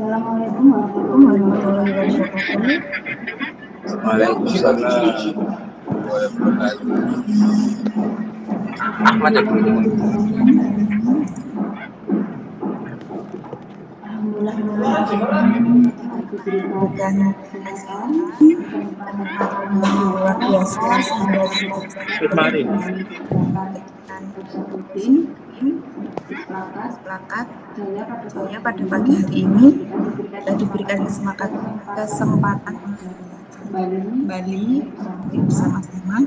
Assalamualaikum warahmatullahi wabarakatuh. Waalaikumsalam warahmatullahi wabarakatuh. Ahmad ya dulu. Diberikan kesehatan, kenikmatan yang luar biasa sehingga Kemarin sepakat saya pada pagi hari ini telah diberikan kesempatan kembali bersama-sama.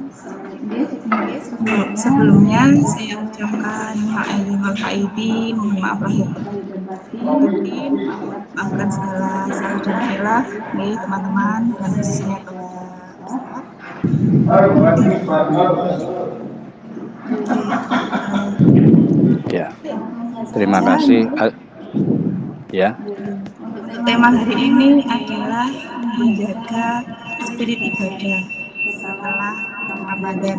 Sebelumnya saya ucapkan ma'ayyuhal faidin, mohon maaf lahir batin, maafkan segala salah dan khilaf nih teman-teman, dan khususnya kepada ya, terima kasih. Ya. Untuk tema hari ini adalah menjaga spirit ibadah setelah Ramadan.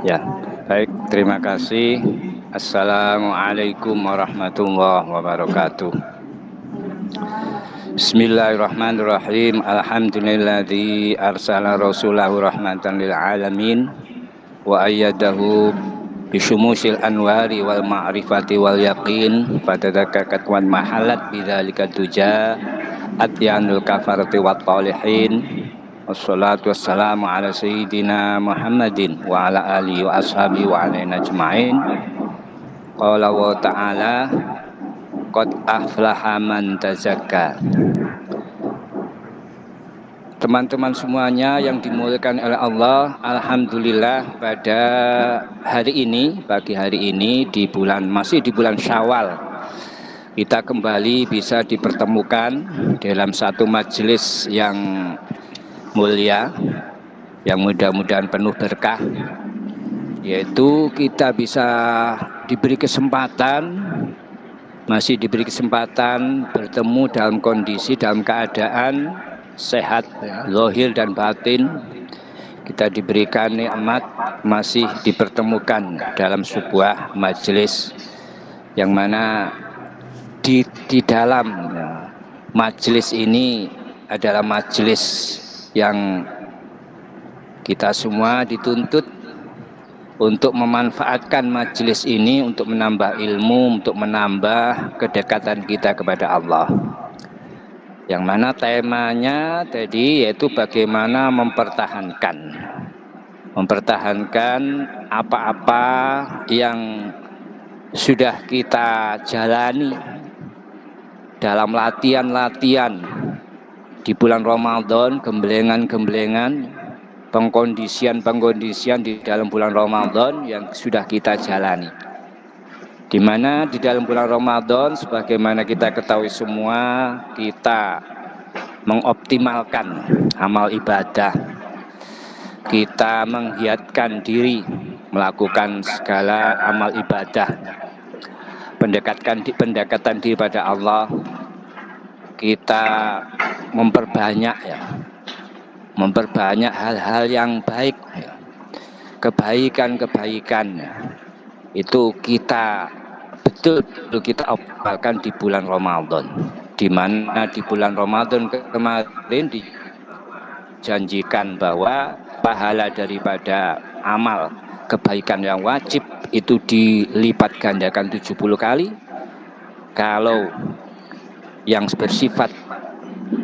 Ya, baik, terima kasih. Assalamualaikum warahmatullahi wabarakatuh. Bismillahirrahmanirrahim. Alhamdulilladzi arsala rasulahu rahmatan lil alamin wa ayyadahu bisyumusil anwari wal ma'rifati wal yaqin fatadakakat wan mahalat bidzalika tuja atyanul kafarati wat talihin. Wassalatu wassalamu ala sayyidina Muhammadin wa ala alihi wa ashabihi wa alaina ajma'in. Qala wa ta'ala qad aflaha man tazakka. Teman-teman semuanya yang dimuliakan oleh Allah, alhamdulillah pada hari ini, pagi hari ini masih di bulan Syawal, kita kembali bisa dipertemukan dalam satu majelis yang mulia, yang mudah-mudahan penuh berkah, yaitu kita bisa masih diberi kesempatan bertemu dalam kondisi, dalam keadaan sehat, zahir dan batin. Kita diberikan nikmat masih dipertemukan dalam sebuah majelis yang mana di dalam majelis ini adalah majelis yang kita semua dituntut untuk memanfaatkan majelis ini untuk menambah ilmu, untuk menambah kedekatan kita kepada Allah. Yang mana temanya tadi yaitu bagaimana mempertahankan apa-apa yang sudah kita jalani dalam latihan-latihan di bulan Ramadan, gemblengan-gemblengan, pengkondisian di dalam bulan Ramadan yang sudah kita jalani. Di mana di dalam bulan Ramadan, sebagaimana kita ketahui semua, kita mengoptimalkan amal ibadah, kita menggiatkan diri melakukan segala amal ibadah, pendekatan diri pada Allah, kita memperbanyak hal-hal yang baik, kebaikan itu kita betul-betul kita optimalkan di bulan Ramadan, di mana di bulan Ramadan kemarin dijanjikan bahwa pahala daripada amal kebaikan yang wajib itu dilipat gandakan 70 kali. Kalau yang bersifat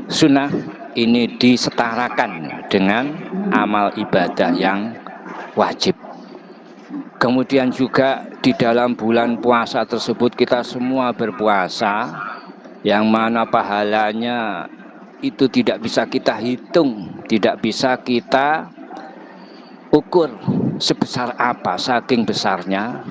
sunnah ini disetarakan dengan amal ibadah yang wajib. Kemudian juga di dalam bulan puasa tersebut kita semua berpuasa, yang mana pahalanya itu tidak bisa kita hitung, tidak bisa kita ukur sebesar apa, saking besarnya.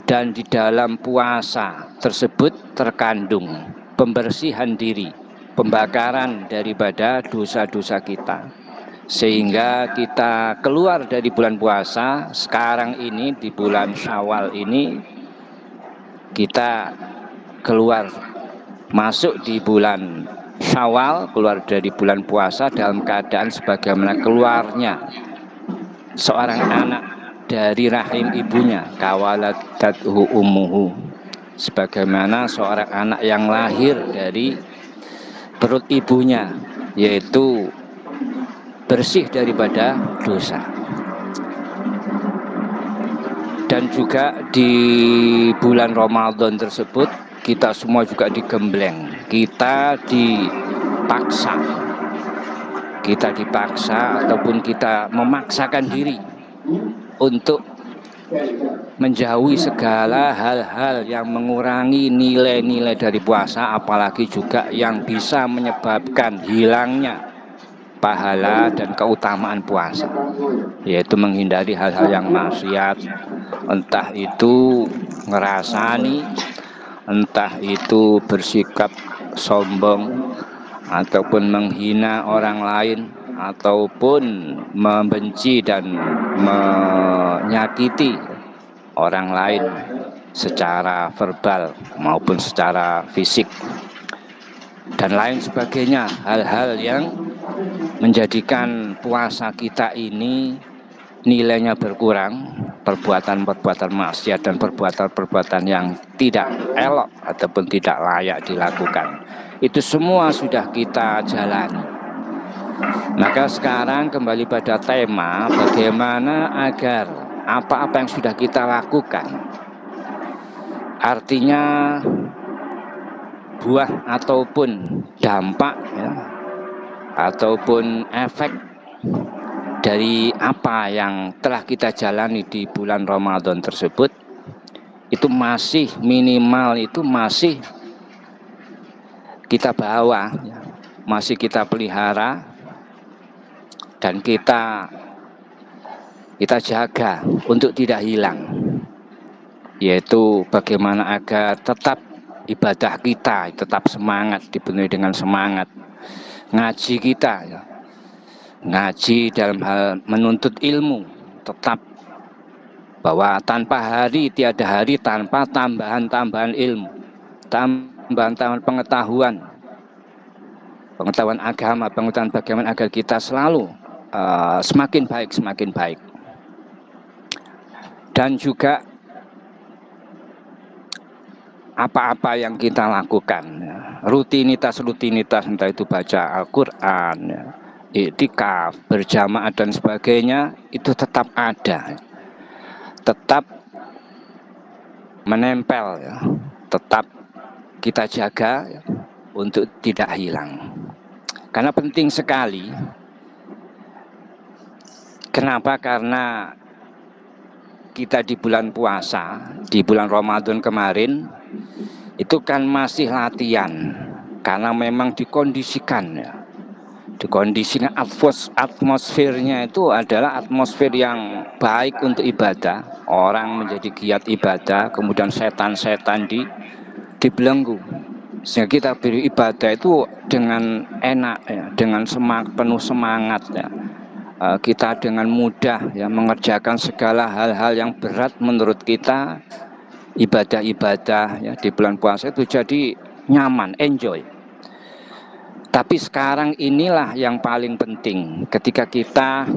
Dan di dalam puasa tersebut terkandung pembersihan diri, pembakaran daripada dosa-dosa kita, sehingga kita keluar dari bulan puasa sekarang ini, di bulan Syawal ini kita masuk di bulan Syawal, keluar dari bulan puasa dalam keadaan sebagaimana keluarnya seorang anak dari rahim ibunya, kawaladathu ummuhu, sebagaimana seorang anak yang lahir dari perut ibunya, yaitu bersih daripada dosa. Dan juga di bulan Ramadan tersebut kita semua juga digembleng, kita dipaksa ataupun kita memaksakan diri untuk menjauhi segala hal-hal yang mengurangi nilai-nilai dari puasa, apalagi juga yang bisa menyebabkan hilangnya pahala dan keutamaan puasa, yaitu menghindari hal-hal yang maksiat, entah itu ngerasani, entah itu bersikap sombong, ataupun menghina orang lain, ataupun membenci dan menyakiti orang lain secara verbal maupun secara fisik, dan lain sebagainya. Hal-hal yang menjadikan puasa kita ini nilainya berkurang, perbuatan-perbuatan maksiat dan perbuatan-perbuatan yang tidak elok ataupun tidak layak dilakukan, itu semua sudah kita jalani. Maka sekarang kembali pada tema, bagaimana agar apa-apa yang sudah kita lakukan, artinya buah ataupun dampak ya, ataupun efek dari apa yang telah kita jalani di bulan Ramadan tersebut, itu masih minimal, itu masih kita bawa, masih kita pelihara, dan kita jaga untuk tidak hilang, yaitu bagaimana agar tetap ibadah kita tetap semangat, dipenuhi dengan semangat. Ngaji kita ya, ngaji dalam hal menuntut ilmu, tetap bahwa tanpa hari tiada hari tanpa tambahan-tambahan ilmu, tambahan-tambahan pengetahuan agama, pengetahuan bagaimana agar kita selalu semakin baik. Dan juga apa-apa yang kita lakukan, rutinitas, entah itu baca Al-Quran, iktikaf, berjamaah dan sebagainya, itu tetap ada, tetap menempel, tetap kita jaga untuk tidak hilang. Karena penting sekali. Kenapa? Karena kita di bulan puasa, di bulan Ramadan kemarin, itu kan masih latihan, karena memang dikondisikan atmosfernya itu adalah atmosfer yang baik untuk ibadah. Orang menjadi giat ibadah, kemudian setan-setan dibelenggu, sehingga kita beribadah itu dengan enak dengan penuh semangat kita dengan mudah mengerjakan segala hal-hal yang berat menurut kita. Ibadah-ibadah di bulan puasa itu jadi nyaman, enjoy. Tapi sekarang inilah yang paling penting, ketika kita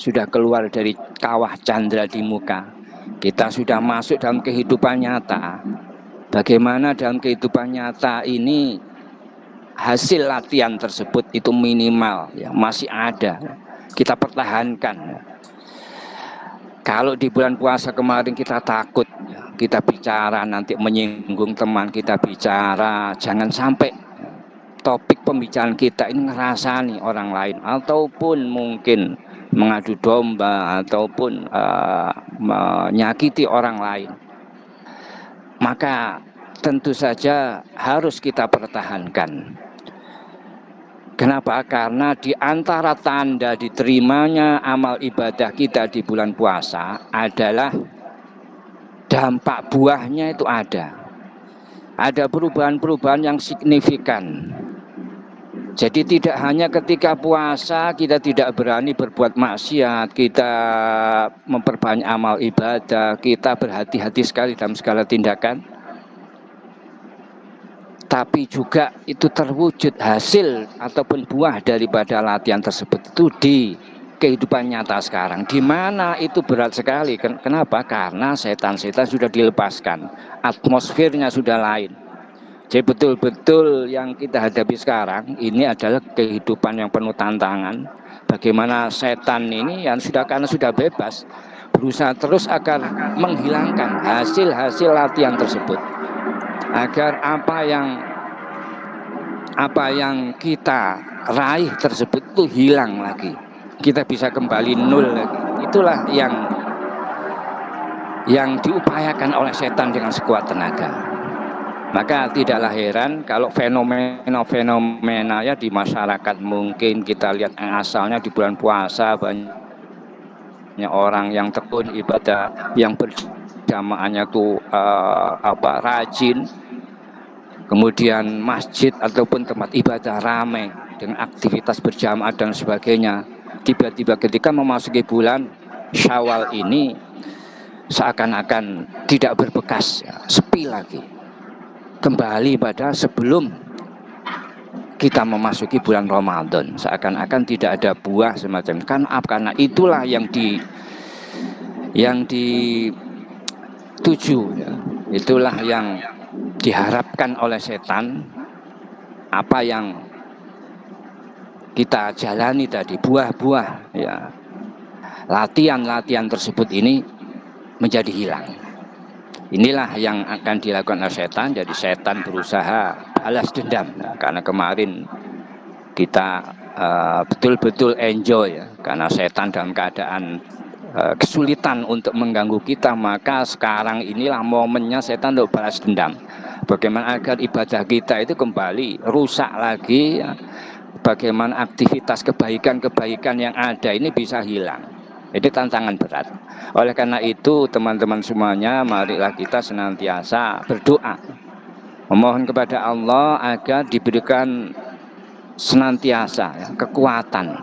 sudah keluar dari kawah candra di muka, kita sudah masuk dalam kehidupan nyata. Bagaimana dalam kehidupan nyata ini hasil latihan tersebut itu minimal masih ada, kita pertahankan. Kalau di bulan puasa kemarin kita takut, kita bicara nanti menyinggung teman, kita bicara jangan sampai topik pembicaraan kita ini ngerasani orang lain, ataupun mungkin mengadu domba, ataupun menyakiti orang lain. Maka tentu saja harus kita pertahankan. Kenapa? Karena di antara tanda diterimanya amal ibadah kita di bulan puasa adalah dampak buahnya itu ada. Ada perubahan-perubahan yang signifikan. Jadi tidak hanya ketika puasa kita tidak berani berbuat maksiat, kita memperbanyak amal ibadah, kita berhati-hati sekali dalam segala tindakan, tapi juga itu terwujud hasil ataupun buah daripada latihan tersebut itu di kehidupan nyata sekarang, di mana itu berat sekali. Kenapa? Karena setan-setan sudah dilepaskan, atmosfernya sudah lain. Jadi betul-betul yang kita hadapi sekarang ini adalah kehidupan yang penuh tantangan. Bagaimana setan ini yang karena sudah bebas berusaha terus agar menghilangkan hasil-hasil latihan tersebut, agar apa yang kita raih tersebut itu hilang lagi, kita bisa kembali nol lagi. Itulah yang diupayakan oleh setan dengan sekuat tenaga. Maka tidaklah heran kalau fenomena ya di masyarakat, mungkin kita lihat asalnya di bulan puasa banyak orang yang tekun ibadah, yang berjamaahnya tuh rajin, kemudian masjid ataupun tempat ibadah ramai dengan aktivitas berjamaah dan sebagainya. Tiba-tiba ketika memasuki bulan Syawal ini seakan-akan tidak berbekas, ya, sepi lagi. Kembali pada sebelum kita memasuki bulan Ramadan, seakan-akan tidak ada buah semacam. Karena itulah yang dituju, ya. Itulah yang diharapkan oleh setan. Apa yang kita jalani tadi, buah-buah, ya, latihan-latihan tersebut ini menjadi hilang. Inilah yang akan dilakukan oleh setan. Jadi setan berusaha balas dendam. Nah, karena kemarin kita betul-betul enjoy, ya, karena setan dalam keadaan kesulitan untuk mengganggu kita, maka sekarang inilah momennya setan untuk balas dendam. Bagaimana agar ibadah kita itu kembali rusak lagi, ya. Bagaimana aktivitas kebaikan-kebaikan yang ada ini bisa hilang. Itu tantangan berat. Oleh karena itu teman-teman semuanya, marilah kita senantiasa berdoa, memohon kepada Allah agar diberikan senantiasa, ya, kekuatan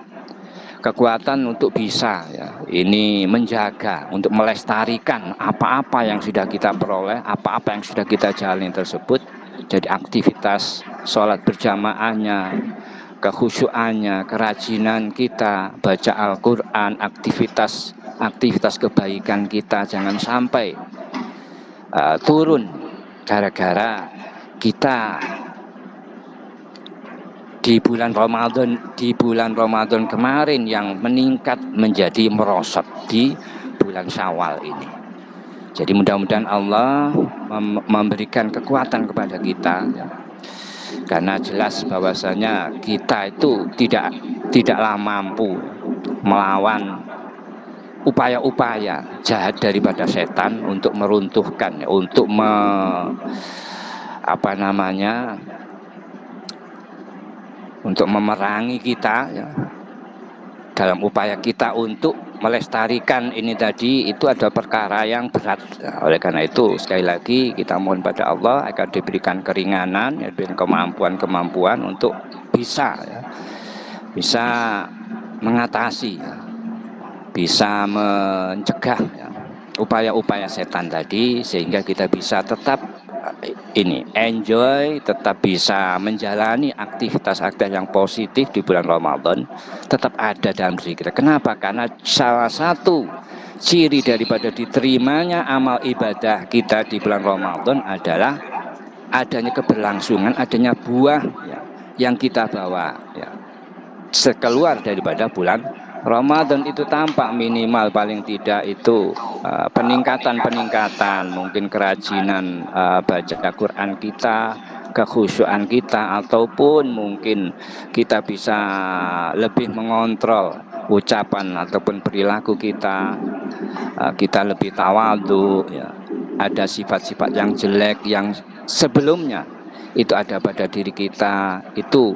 untuk bisa, ya, ini menjaga, untuk melestarikan apa-apa yang sudah kita peroleh, apa-apa yang sudah kita jalani tersebut. Jadi aktivitas sholat berjamaahnya, kekhusyuannya, kerajinan kita baca Al-Quran, aktivitas kebaikan kita jangan sampai turun gara-gara kita di bulan Ramadan kemarin yang meningkat menjadi merosot di bulan Syawal ini. Jadi mudah-mudahan Allah memberikan kekuatan kepada kita, ya. Karena jelas bahwasanya kita itu tidaklah mampu melawan upaya-upaya jahat daripada setan untuk meruntuhkan, untuk untuk memerangi kita, ya. Dalam upaya kita untuk melestarikan ini tadi, itu ada perkara yang berat. Oleh karena itu sekali lagi kita mohon pada Allah agar diberikan keringanan, ya, diberikan kemampuan untuk bisa mengatasi, ya, bisa mencegah, ya, upaya-upaya setan tadi, sehingga kita bisa tetap enjoy, tetap bisa menjalani aktivitas-aktivitas yang positif di bulan Ramadan, tetap ada dalam diri kita. Kenapa? Karena salah satu ciri daripada diterimanya amal ibadah kita di bulan Ramadan adalah adanya keberlangsungan, adanya buah, ya, yang kita bawa, ya, sekeluar daripada bulan Ramadan itu tampak minimal paling tidak itu peningkatan, mungkin kerajinan baca Quran kita, kekhusyuan kita, ataupun mungkin kita bisa lebih mengontrol ucapan ataupun perilaku kita, kita lebih tawadhu, ya. Ada sifat-sifat yang jelek yang sebelumnya itu ada pada diri kita, itu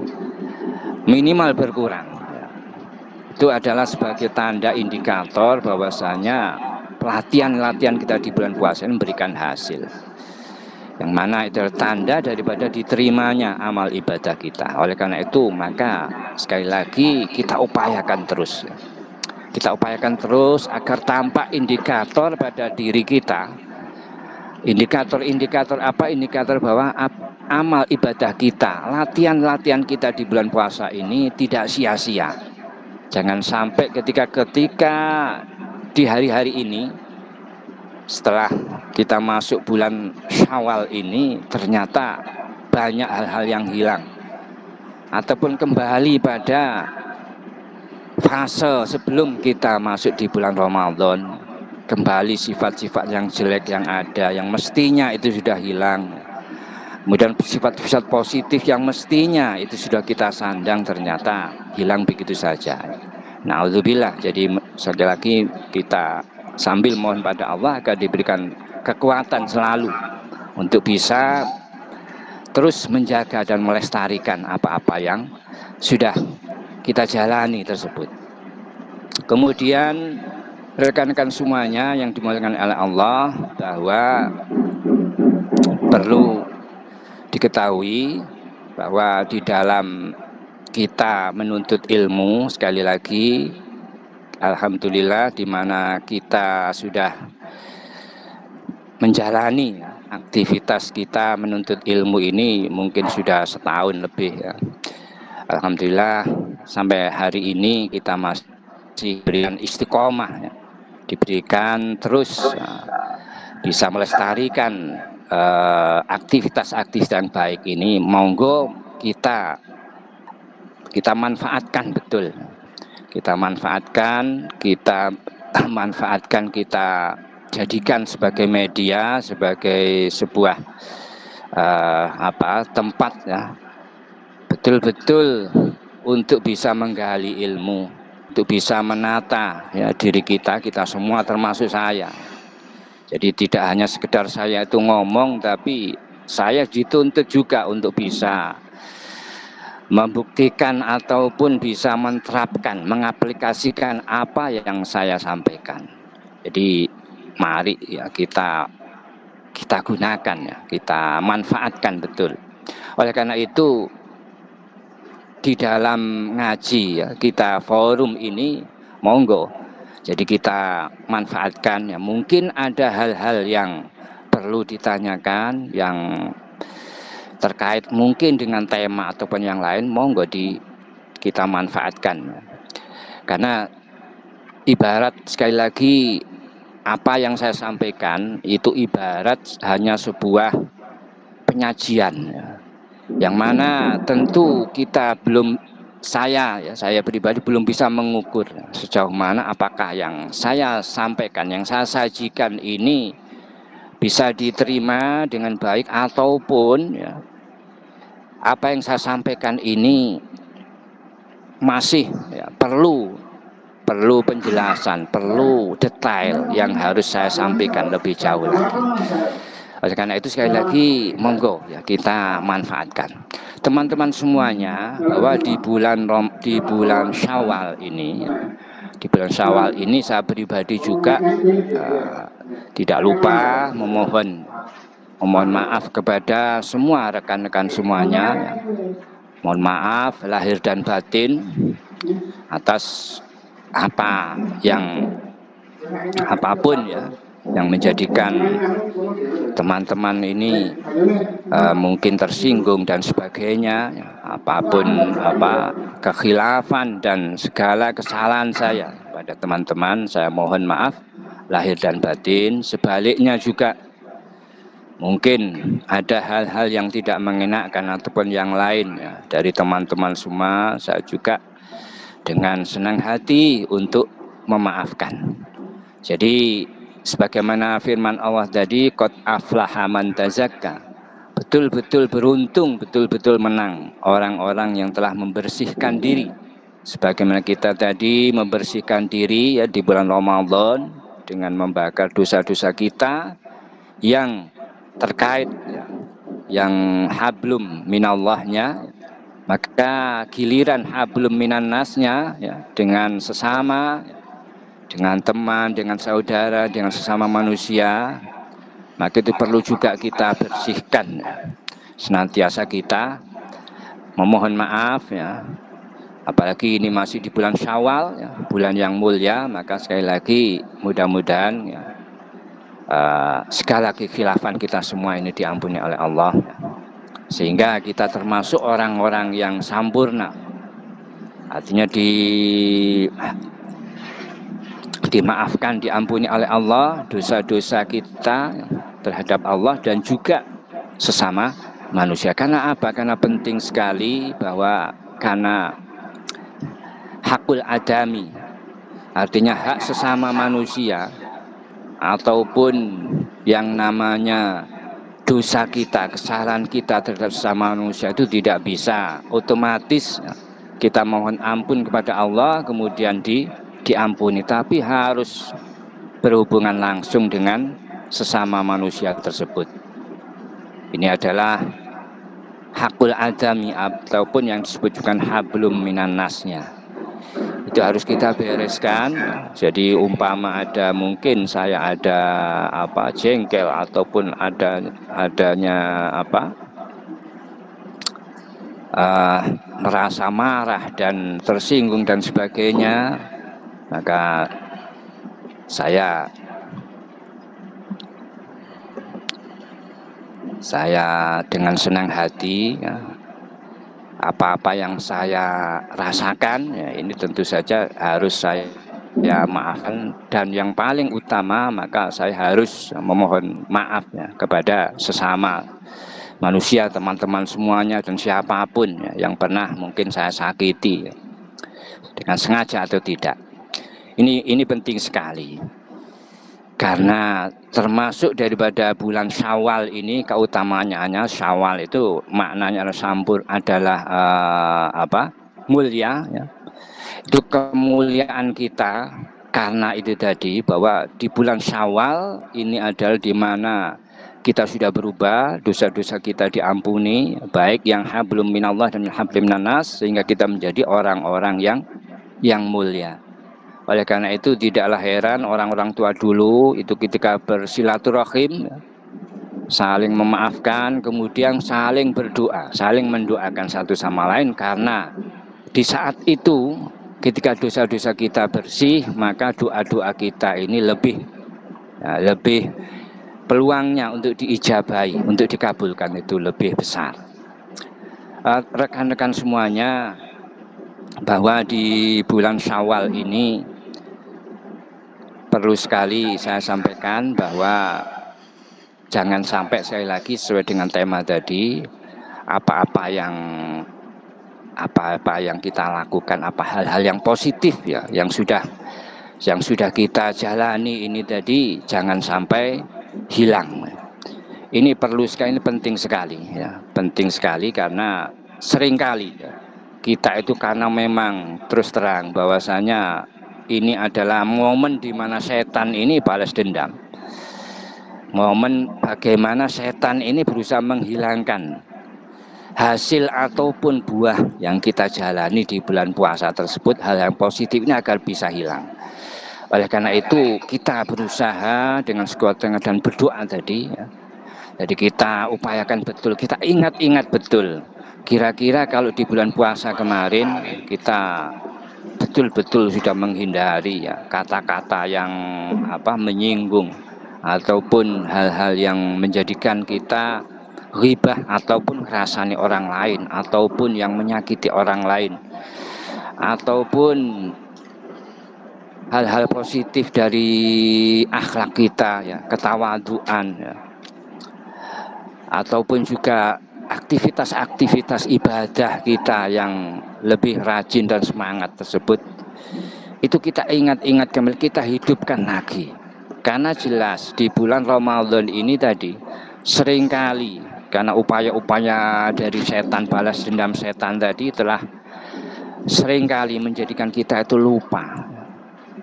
minimal berkurang. Itu adalah sebagai tanda indikator bahwasanya latihan kita di bulan puasa ini memberikan hasil, yang mana itu adalah tanda daripada diterimanya amal ibadah kita. Oleh karena itu maka sekali lagi kita upayakan terus, agar tampak indikator pada diri kita. Indikator apa? Indikator bahwa amal ibadah kita, latihan kita di bulan puasa ini tidak sia-sia. Jangan sampai ketika di hari-hari ini, setelah kita masuk bulan Syawal ini, ternyata banyak hal-hal yang hilang, ataupun kembali pada fase sebelum kita masuk di bulan Ramadan. Kembali sifat-sifat yang jelek yang ada, yang mestinya itu sudah hilang. Kemudian sifat-sifat positif yang mestinya itu sudah kita sandang, ternyata hilang begitu saja. Na'udzubillah. Jadi sekali lagi kita sambil mohon pada Allah agar diberikan kekuatan selalu untuk bisa terus menjaga dan melestarikan apa-apa yang sudah kita jalani tersebut. Kemudian rekan-rekan semuanya yang dimuliakan oleh Allah, bahwa perlu diketahui bahwa di dalam kita menuntut ilmu, sekali lagi alhamdulillah, di mana kita sudah menjalani aktivitas kita menuntut ilmu ini mungkin sudah setahun lebih ya. Alhamdulillah sampai hari ini kita masih diberikan istiqomah ya. Diberikan terus bisa melestarikan aktivitas-aktivitas yang baik ini. Monggo kita manfaatkan betul. Kita manfaatkan, kita jadikan sebagai media, sebagai sebuah tempat ya, betul-betul untuk bisa menggali ilmu, untuk bisa menata ya diri kita semua, termasuk saya. Jadi tidak hanya sekedar saya itu ngomong, tapi saya dituntut juga untuk bisa membuktikan ataupun bisa menerapkan, mengaplikasikan apa yang saya sampaikan. Jadi mari ya kita gunakan ya, kita manfaatkan betul. Oleh karena itu di dalam ngaji ya, kita forum ini monggo. Jadi kita manfaatkan ya, mungkin ada hal-hal yang perlu ditanyakan yang terkait mungkin dengan tema ataupun yang lain, monggo kita manfaatkan. Karena ibarat sekali lagi apa yang saya sampaikan itu ibarat hanya sebuah penyajian ya, yang mana tentu kita belum, saya pribadi belum bisa mengukur sejauh mana apakah yang saya sampaikan, yang saya sajikan ini bisa diterima dengan baik, ataupun ya, apa yang saya sampaikan ini masih ya, perlu penjelasan, perlu detail yang harus saya sampaikan lebih jauh lagi. Oleh karena itu sekali lagi monggo ya kita manfaatkan. Teman-teman semuanya, bahwa di bulan Syawal ini, saya pribadi juga tidak lupa memohon maaf kepada semua rekan-rekan semuanya. Mohon maaf lahir dan batin atas apapun ya yang menjadikan teman-teman ini mungkin tersinggung dan sebagainya, apapun kekhilafan dan segala kesalahan saya pada teman-teman, saya mohon maaf lahir dan batin. Sebaliknya juga mungkin ada hal-hal yang tidak mengenakan ataupun yang lain ya, dari teman-teman semua, saya juga dengan senang hati untuk memaafkan. Jadi sebagaimana firman Allah tadi, qad aflaha man tazakka, betul-betul beruntung, betul-betul menang orang-orang yang telah membersihkan diri. Sebagaimana kita tadi membersihkan diri ya di bulan Ramadan dengan membakar dosa-dosa kita yang terkait ya, yang hablum minallahnya, maka giliran hablum minannasnya ya, dengan sesama, dengan teman, dengan saudara, dengan sesama manusia, maka itu perlu juga kita bersihkan ya. Senantiasa kita memohon maaf ya, apalagi ini masih di bulan Syawal ya, bulan yang mulia, maka sekali lagi mudah-mudahan ya, segala kekhilafan kita semua ini diampuni oleh Allah, sehingga kita termasuk orang-orang yang sampurna artinya dimaafkan, diampuni oleh Allah dosa-dosa kita terhadap Allah dan juga sesama manusia. Karena apa? Karena penting sekali bahwa karena hakul adami, artinya hak sesama manusia ataupun yang namanya dosa kita, kesalahan kita terhadap sesama manusia itu tidak bisa otomatis kita mohon ampun kepada Allah kemudian diampuni, tapi harus berhubungan langsung dengan sesama manusia tersebut. Ini adalah hakul adami ataupun yang disebut juga hablum minan nasnya. Itu harus kita bereskan. Jadi umpama ada, mungkin saya ada jengkel ataupun adanya merasa marah dan tersinggung dan sebagainya, maka saya dengan senang hati apa-apa yang saya rasakan ya, ini tentu saja harus saya maafkan, dan yang paling utama maka saya harus memohon maaf ya kepada sesama manusia, teman-teman semuanya dan siapapun ya, yang pernah mungkin saya sakiti ya, dengan sengaja atau tidak. Ini penting sekali. Karena termasuk daripada bulan Syawal ini keutamaannya, Syawal itu maknanya adalah mulia ya. Itu kemuliaan kita karena itu tadi, bahwa di bulan Syawal ini adalah di mana kita sudah berubah, dosa-dosa kita diampuni, baik yang hablum minallah dan hablum minannas, sehingga kita menjadi orang-orang yang mulia. Oleh karena itu tidaklah heran orang-orang tua dulu itu ketika bersilaturahim saling memaafkan, kemudian saling berdoa, saling mendoakan satu sama lain, karena di saat itu ketika dosa-dosa kita bersih, maka doa-doa kita ini lebih peluangnya untuk diijabahi, untuk dikabulkan itu lebih besar. Rekan-rekan semuanya, bahwa di bulan Syawal ini perlu sekali saya sampaikan bahwa jangan sampai, sekali lagi sesuai dengan tema tadi, apa-apa yang kita lakukan, hal-hal yang positif ya, yang sudah kita jalani ini tadi, jangan sampai hilang. Ini perlu sekali, ini penting sekali ya, penting sekali, karena seringkali ya, kita itu karena memang terus terang bahwasanya ini adalah momen di mana setan ini balas dendam. Momen bagaimana setan ini berusaha menghilangkan hasil ataupun buah yang kita jalani di bulan puasa tersebut, hal yang positif ini agar bisa hilang. Oleh karena itu kita berusaha dengan sekuat tenaga dan berdoa tadi ya. Jadi kita upayakan betul, kita ingat-ingat betul. Kira-kira kalau di bulan puasa kemarin kita betul-betul sudah menghindari ya kata-kata yang menyinggung ataupun hal-hal yang menjadikan kita ghibah ataupun ngerasani orang lain ataupun yang menyakiti orang lain ataupun hal-hal positif dari akhlak kita ya, ketawaduan ya, ataupun juga aktivitas-aktivitas ibadah kita yang lebih rajin dan semangat tersebut, itu kita ingat-ingat kembali, kita hidupkan lagi. Karena jelas di bulan Ramadan ini tadi seringkali karena upaya-upaya dari setan, balas dendam setan tadi telah seringkali menjadikan kita itu lupa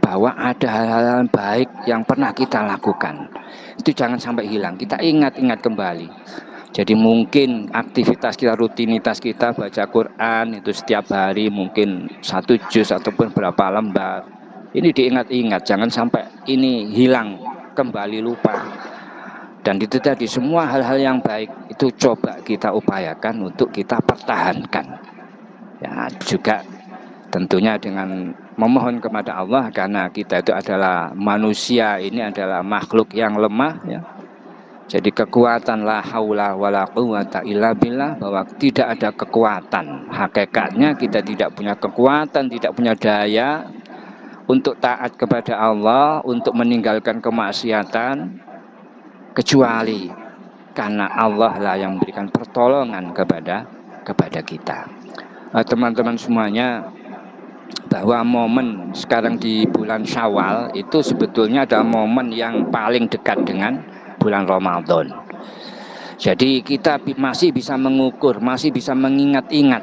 bahwa ada hal-hal baik yang pernah kita lakukan. Itu jangan sampai hilang, kita ingat-ingat kembali. Jadi mungkin aktivitas kita, rutinitas kita baca Quran itu setiap hari mungkin 1 juz ataupun berapa lembar. Ini diingat-ingat, jangan sampai ini hilang, kembali lupa. Dan itu tadi, semua hal-hal yang baik itu coba kita upayakan untuk kita pertahankan. Ya, juga tentunya dengan memohon kepada Allah, karena kita itu adalah manusia, ini adalah makhluk yang lemah ya. Jadi kekuatan la haula wala quwata illa billah, bahwa tidak ada kekuatan. Hakikatnya kita tidak punya kekuatan, tidak punya daya untuk taat kepada Allah, untuk meninggalkan kemaksiatan, kecuali karena Allah lah yang memberikan pertolongan kepada kita. Teman-teman semuanya, bahwa momen sekarang di bulan Syawal itu sebetulnya adalah momen yang paling dekat dengan bulan Ramadan. Jadi kita masih bisa mengukur, masih bisa mengingat-ingat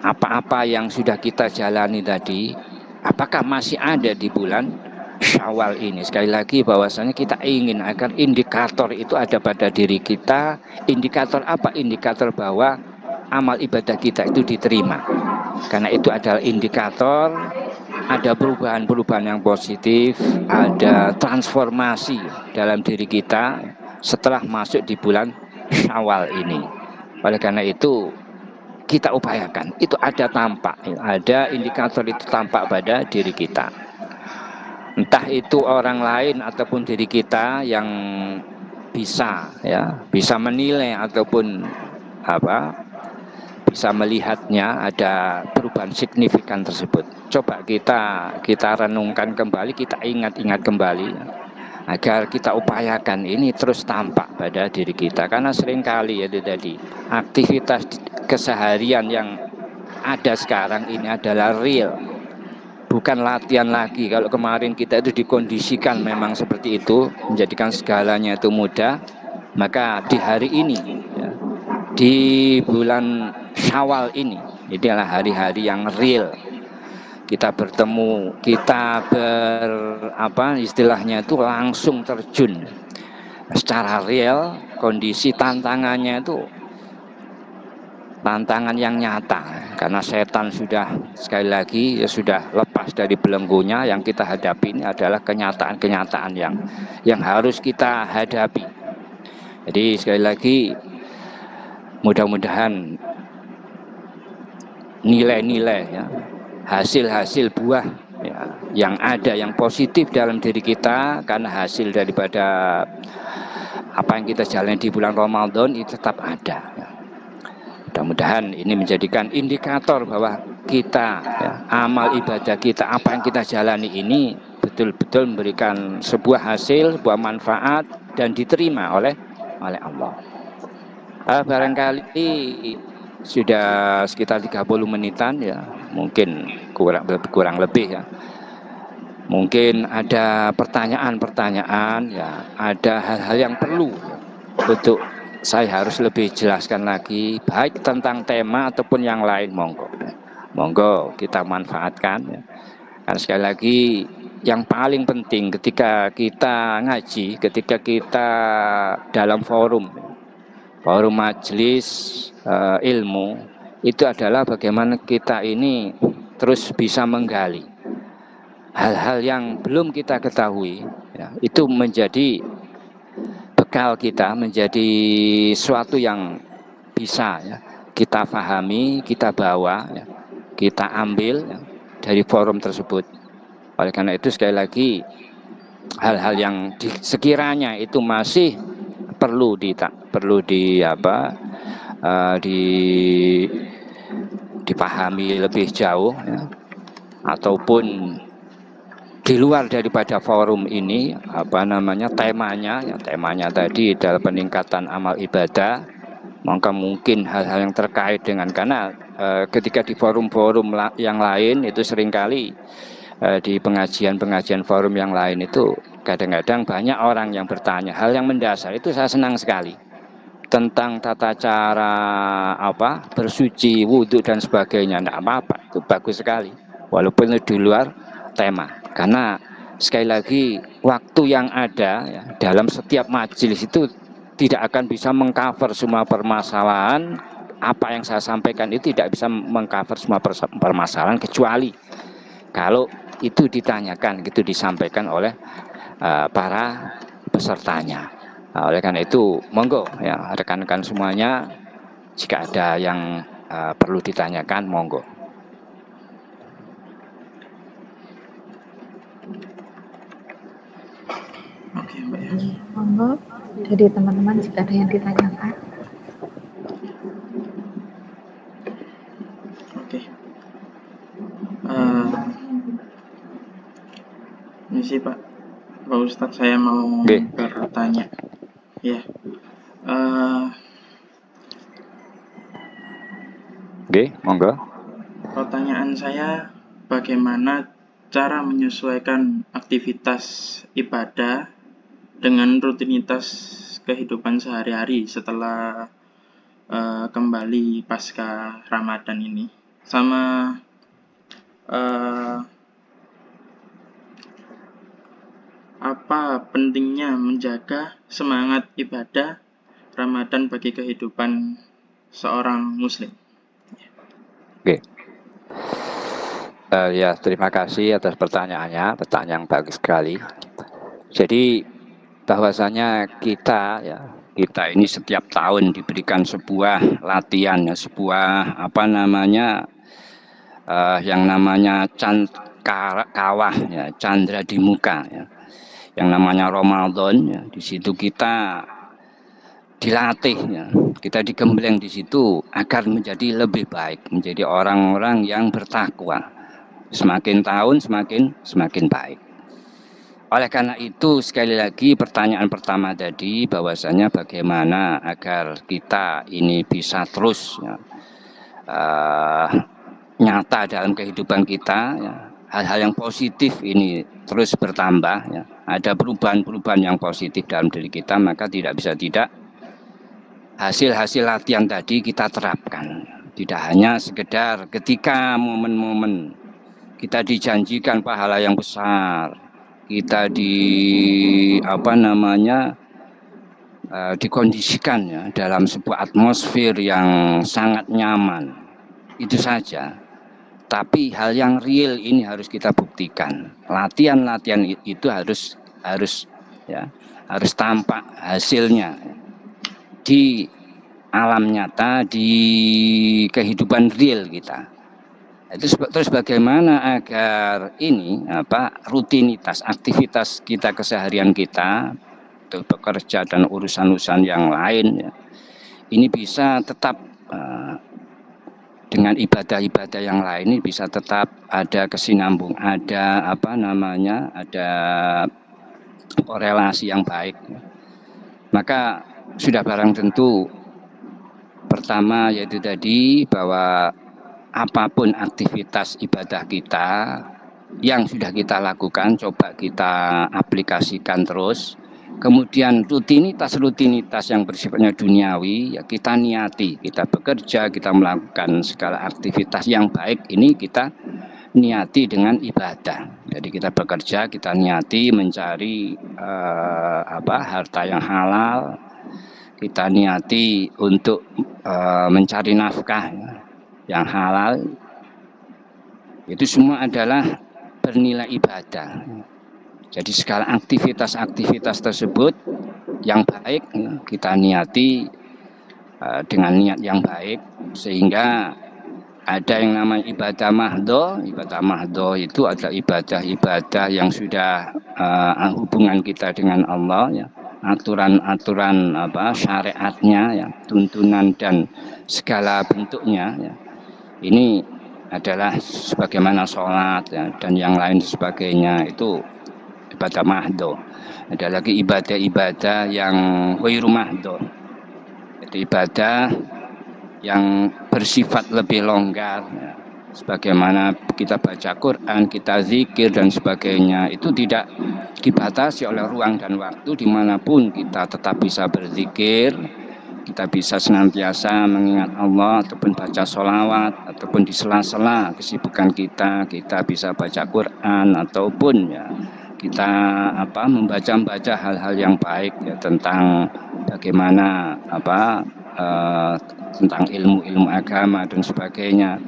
apa-apa yang sudah kita jalani tadi, apakah masih ada di bulan Syawal ini. Sekali lagi bahwasanya kita ingin agar indikator itu ada pada diri kita. Indikator apa? Indikator bahwa amal ibadah kita itu diterima. Karena itu adalah indikator ada perubahan-perubahan yang positif, ada transformasi dalam diri kita setelah masuk di bulan Syawal ini. Oleh karena itu kita upayakan, itu ada tampak, ada indikator itu tampak pada diri kita. Entah itu orang lain ataupun diri kita yang bisa menilai ataupun bisa melihatnya ada perubahan signifikan tersebut. Coba kita renungkan kembali, kita ingat-ingat kembali agar kita upayakan ini terus tampak pada diri kita. Karena seringkali itu tadi aktivitas keseharian yang ada sekarang ini adalah real, bukan latihan lagi. Kalau kemarin kita itu dikondisikan memang seperti itu, menjadikan segalanya itu mudah, maka di hari ini di bulan Syawal ini adalah hari-hari yang real. Kita bertemu, kita istilahnya itu langsung terjun secara real. Kondisi tantangannya itu tantangan yang nyata, karena setan sudah sekali lagi sudah lepas dari belenggunya. Yang kita hadapi ini adalah kenyataan-kenyataan yang harus kita hadapi. Jadi sekali lagi mudah-mudahan nilai-nilai hasil-hasil buah yang ada, yang positif dalam diri kita karena hasil daripada apa yang kita jalani di bulan Ramadan itu tetap ada. Mudah-mudahan ini menjadikan indikator bahwa kita amal ibadah kita, apa yang kita jalani ini betul-betul memberikan sebuah hasil, sebuah manfaat dan diterima oleh Allah. Barangkali sudah sekitar 30 menitan mungkin kurang lebih mungkin ada pertanyaan-pertanyaan ada hal-hal yang perlu untuk saya harus lebih jelaskan lagi, baik tentang tema ataupun yang lain. Monggo kita manfaatkan Karena sekali lagi yang paling penting ketika kita ngaji, ketika kita dalam forum majelis ilmu, itu adalah bagaimana kita ini terus bisa menggali hal-hal yang belum kita ketahui, itu menjadi bekal kita, menjadi suatu yang bisa kita pahami, kita bawa, kita ambil dari forum tersebut. Oleh karena itu sekali lagi hal-hal yang sekiranya itu masih perlu dipahami lebih jauh ataupun di luar daripada forum ini, temanya tadi adalah peningkatan amal ibadah, maka mungkin hal-hal yang terkait dengan, karena ketika di forum-forum yang lain itu seringkali di pengajian forum yang lain itu kadang-kadang banyak orang yang bertanya hal yang mendasar. Itu saya senang sekali, tentang tata cara bersuci, wudhu dan sebagainya. Tidak apa-apa, itu bagus sekali walaupun itu di luar tema, karena sekali lagi waktu yang ada dalam setiap majelis itu tidak akan bisa mengcover semua permasalahan. Apa yang saya sampaikan itu tidak bisa mengcover semua permasalahan, kecuali kalau itu ditanyakan, gitu disampaikan oleh para pesertanya. Oleh karena itu monggo rekan-rekan semuanya, jika ada yang perlu ditanyakan, monggo. Monggo Jadi teman-teman jika ada yang ditanyakan. Oke. Misi Pak Ustadz, saya mau bertanya. Ya. Monggo. Pertanyaan saya, bagaimana cara menyesuaikan aktivitas ibadah dengan rutinitas kehidupan sehari-hari setelah kembali pasca Ramadan ini, sama apa pentingnya menjaga semangat ibadah Ramadan bagi kehidupan seorang muslim? Oke. Ya, terima kasih atas pertanyaannya, pertanyaan yang bagus sekali. Jadi bahwasanya kita ini setiap tahun diberikan sebuah latihan, ya, sebuah yang namanya kawah, ya, candra di muka, ya, yang namanya Ramadan. Ya, di situ kita dilatih, ya, kita digembleng di situ agar menjadi lebih baik, menjadi orang-orang yang bertakwa. Semakin tahun semakin baik. Oleh karena itu, sekali lagi pertanyaan pertama tadi, bahwasanya bagaimana agar kita ini bisa terus, ya, nyata dalam kehidupan kita, ya, hal-hal yang positif ini terus bertambah, ya, ada perubahan-perubahan yang positif dalam diri kita, maka tidak bisa tidak hasil-hasil latihan tadi kita terapkan. Tidak hanya sekedar ketika momen-momen kita dijanjikan pahala yang besar, kita dikondisikan, ya, dalam sebuah atmosfer yang sangat nyaman, itu saja. Tapi hal yang real ini harus kita buktikan. Latihan-latihan itu harus tampak hasilnya di alam nyata, di kehidupan real kita. Itu terus bagaimana agar ini rutinitas aktivitas kita keseharian kita, untuk bekerja dan urusan-urusan yang lain, ya, ini bisa tetap dengan ibadah-ibadah yang lain ini bisa tetap ada kesinambung, ada ada korelasi yang baik. Maka sudah barang tentu pertama yaitu tadi bahwa apapun aktivitas ibadah kita yang sudah kita lakukan, coba kita aplikasikan terus. Kemudian rutinitas yang bersifatnya duniawi, ya kita niati, kita bekerja, kita melakukan segala aktivitas yang baik ini kita niati dengan ibadah. Jadi kita bekerja, kita niati mencari harta yang halal, kita niati untuk mencari nafkah yang halal. Itu semua adalah bernilai ibadah. Jadi segala aktivitas tersebut yang baik kita niati dengan niat yang baik, sehingga ada yang namanya ibadah mahdo. Ibadah mahdo itu adalah ibadah-ibadah yang sudah hubungan kita dengan Allah, ya, aturan-aturan syariatnya, ya, tuntunan dan segala bentuknya, ya. Ini adalah sebagaimana sholat, ya, dan yang lain sebagainya, itu ibadah mahdo. Ada lagi ibadah-ibadah yang ghairu mahdo, itu ibadah yang bersifat lebih longgar, ya. Sebagaimana kita baca Quran, kita zikir dan sebagainya, itu tidak dibatasi oleh ruang dan waktu, dimanapun kita tetap bisa berzikir, kita bisa senantiasa mengingat Allah, ataupun baca sholawat, ataupun di sela-sela kesibukan kita bisa baca Quran, ataupun ya kita membaca hal-hal yang baik, ya, tentang bagaimana tentang ilmu agama dan sebagainya.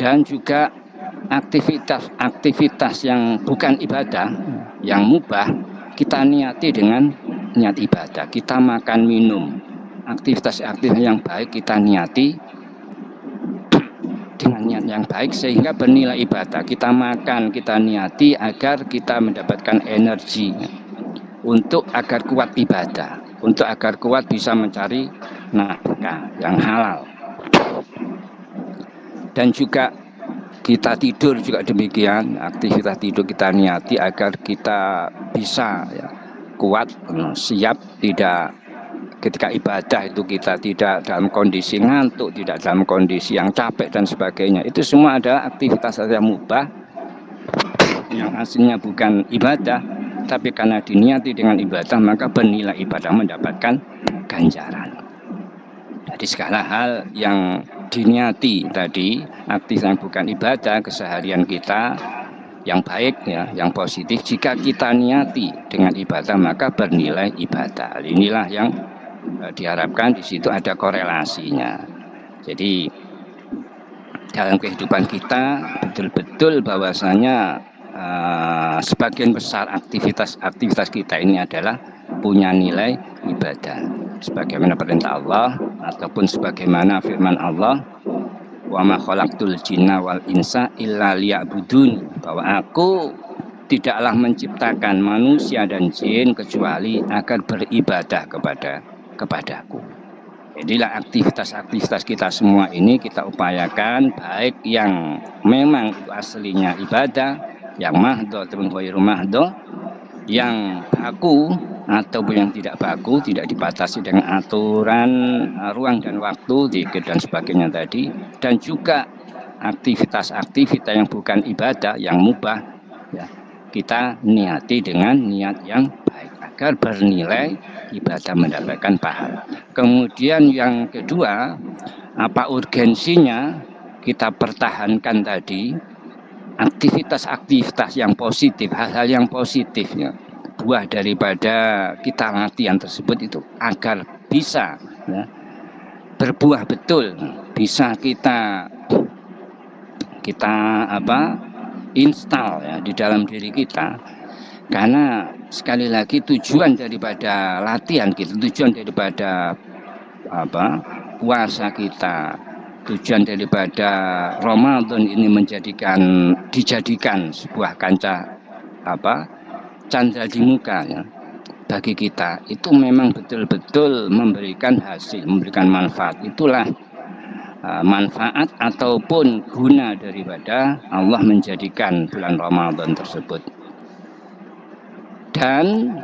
Dan juga aktivitas yang bukan ibadah, yang mubah, kita niati dengan niat ibadah. Kita makan minum, aktivitas yang baik kita niati dengan niat yang baik sehingga bernilai ibadah. Kita makan, kita niati agar kita mendapatkan energi untuk agar kuat ibadah. untuk agar kuat bisa mencari nafkah yang halal. Dan juga kita tidur juga demikian, aktivitas tidur kita niati agar kita bisa kuat, siap, tidak ketika ibadah itu kita tidak dalam kondisi ngantuk, tidak dalam kondisi yang capek dan sebagainya. Itu semua adalah aktivitas yang mubah yang aslinya bukan ibadah, tapi karena diniati dengan ibadah maka bernilai ibadah, mendapatkan ganjaran. Jadi segala hal yang diniati tadi, aktivitas yang bukan ibadah, keseharian kita yang baik yang positif, jika kita niati dengan ibadah maka bernilai ibadah. Inilah yang diharapkan, di situ ada korelasinya. Jadi dalam kehidupan kita betul-betul bahwasanya sebagian besar aktivitas kita ini adalah punya nilai ibadah, sebagaimana perintah Allah ataupun sebagaimana firman Allah, wa ma khalaqtul jinna wal insa illa liya'budun, bahwa aku tidaklah menciptakan manusia dan jin kecuali agar beribadah kepadaku. Jadilah aktivitas kita semua ini kita upayakan, baik yang memang itu aslinya ibadah, yang mahdo ataupun ghairu mahdo, yang baku ataupun yang tidak baku, tidak dibatasi dengan aturan ruang dan waktu, zikir dan sebagainya tadi, dan juga aktivitas yang bukan ibadah, yang mubah, kita niati dengan niat yang baik agar bernilai ibadah, mendapatkan pahala. Kemudian yang kedua, apa urgensinya kita pertahankan tadi aktivitas yang positif, hal-hal yang positifnya, buah daripada kita latihan tersebut itu agar bisa berbuah betul, bisa kita install di dalam diri kita. Karena sekali lagi tujuan daripada latihan kita, tujuan daripada puasa kita, tujuan daripada Ramadan ini dijadikan sebuah candra di muka bagi kita, itu memang betul-betul memberikan hasil, memberikan manfaat. Itulah manfaat ataupun guna daripada Allah menjadikan bulan Ramadan tersebut. Dan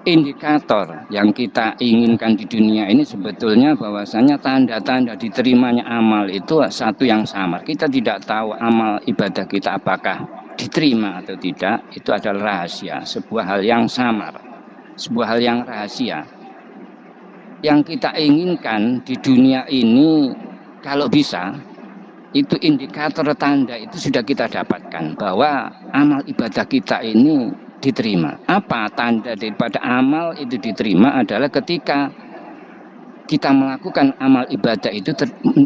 indikator yang kita inginkan di dunia ini sebetulnya bahwasanya tanda-tanda diterimanya amal itu satu yang samar. Kita tidak tahu amal ibadah kita apakah diterima atau tidak, itu adalah rahasia, sebuah hal yang samar, sebuah hal yang rahasia. Yang kita inginkan di dunia ini kalau bisa, itu indikator tanda itu sudah kita dapatkan bahwa amal ibadah kita ini diterima. Apa tanda daripada amal itu diterima adalah ketika kita melakukan amal ibadah itu